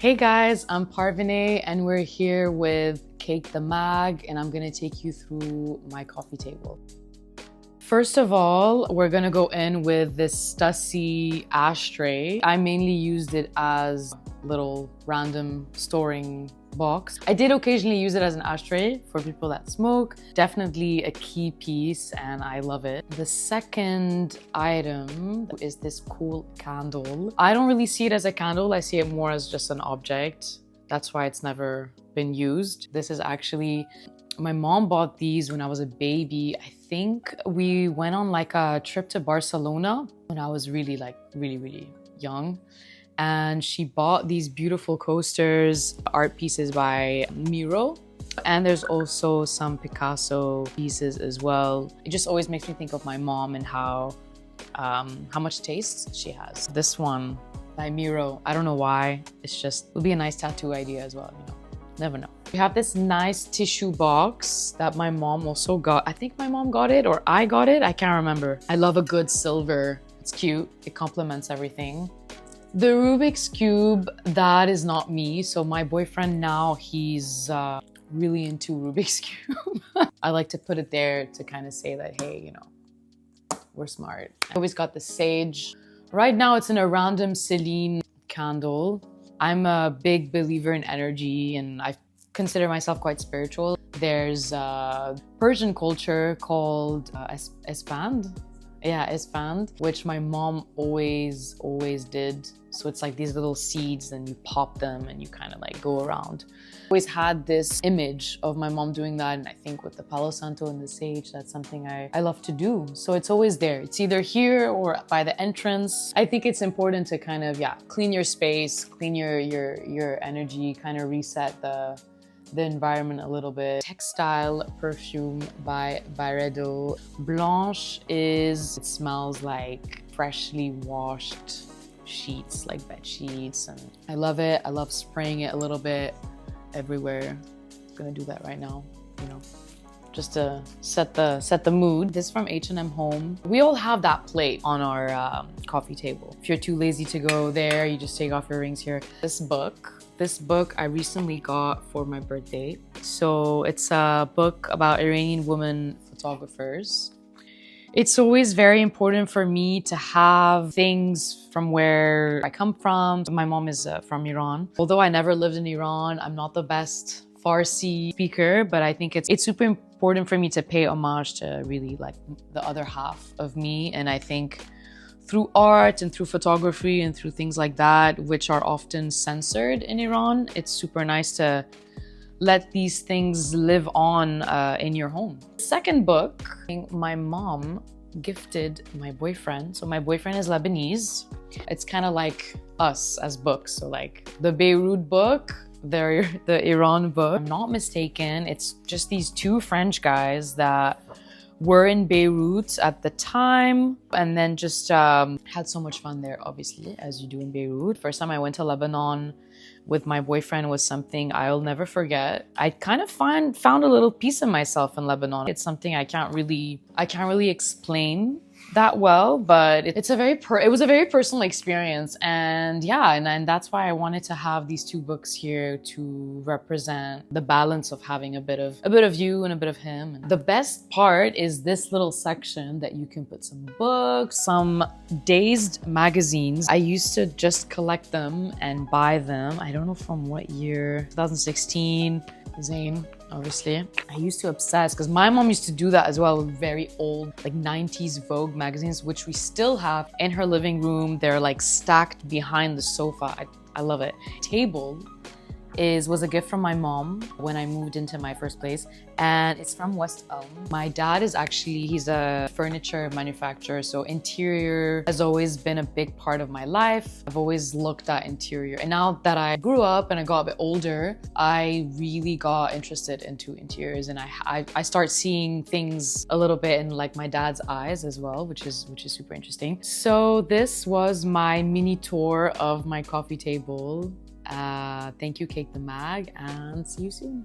Hey guys, I'm Parvane and we're here with Cake the Mag and I'm gonna take you through my coffee table. First of all, we're gonna go in with this Stussy ashtray. I mainly used it as a little random storing box. I did occasionally use it as an ashtray for people that smoke. Definitely a key piece and I love it. The second item is this cool candle. I don't really see it as a candle. I see it more as just an object. That's why it's never been used. This is actually, my mom bought these when I was a baby. I think we went on like a trip to Barcelona when I was really young. And she bought these beautiful coasters, art pieces by Miro. And there's also some Picasso pieces as well. It just always makes me think of my mom and how much taste she has. This one by Miro, I don't know why. It's just, it'll be a nice tattoo idea as well, you know, never know. We have this nice tissue box that my mom also got. I think my mom got it or I got it, I can't remember. I love a good silver. It's cute, it complements everything. The Rubik's Cube, that is not me. So my boyfriend now, he's really into Rubik's Cube. I like to put it there to kind of say that, hey, you know, we're smart. I always got the sage. Right now it's in a random Celine candle. I'm a big believer in energy and I consider myself quite spiritual. There's a Persian culture called Espand. Yeah, Espand, which my mom always did. So it's like these little seeds and you pop them and you kind of like go around. Always had this image of my mom doing that, and I think with the Palo Santo and the sage, that's something I love to do. So it's always there. It's either here or by the entrance. I think it's important to kind of, clean your space, clean your energy, kind of reset the environment a little bit. Textile perfume by Barret. Blanche it smells like freshly washed sheets, like bed sheets, and I love it. I love spraying it a little bit everywhere. I'm gonna do that right now, you know, just to set the mood. This is from H&M Home. We all have that plate on our coffee table. If you're too lazy to go there, you just take off your rings here. This book I recently got for my birthday. So it's a book about Iranian women photographers. It's always very important for me to have things from where I come from. My mom is from Iran. Although I never lived in Iran, I'm not the best Farsi speaker, but I think it's super important for me to pay homage to really like the other half of me. And I think through art and through photography and through things like that, which are often censored in Iran, it's super nice to let these things live on in your home. Second book, my mom gifted my boyfriend. So my boyfriend is Lebanese. It's kind of like us as books. So like the Beirut book, the Iran book. I'm not mistaken, it's just these two French guys that were in Beirut at the time and then just had so much fun there, obviously, as you do in Beirut. First time I went to Lebanon with my boyfriend was something I'll never forget. I kind of found a little piece of myself in Lebanon. It's something I can't really explain that well, but it was a very personal experience. And yeah, and that's why I wanted to have these two books here to represent the balance of having a bit of you and a bit of him. And the best part is this little section that you can put some books, some Dazed magazines. I used to just collect them and buy them. I don't know from what year, 2016, Zayn. Obviously, I used to obsess because my mom used to do that as well. Very old, like 90s Vogue magazines, which we still have in her living room. They're like stacked behind the sofa. I love it. Table was a gift from my mom when I moved into my first place, and it's from West Elm. My dad is actually, he's a furniture manufacturer, so interior has always been a big part of my life. I've always looked at interior, and now that I grew up and I got a bit older, I really got interested into interiors, and I start seeing things a little bit in like my dad's eyes as well, which is super interesting. So this was my mini tour of my coffee table. Thank you, Cake the Mag, and see you soon.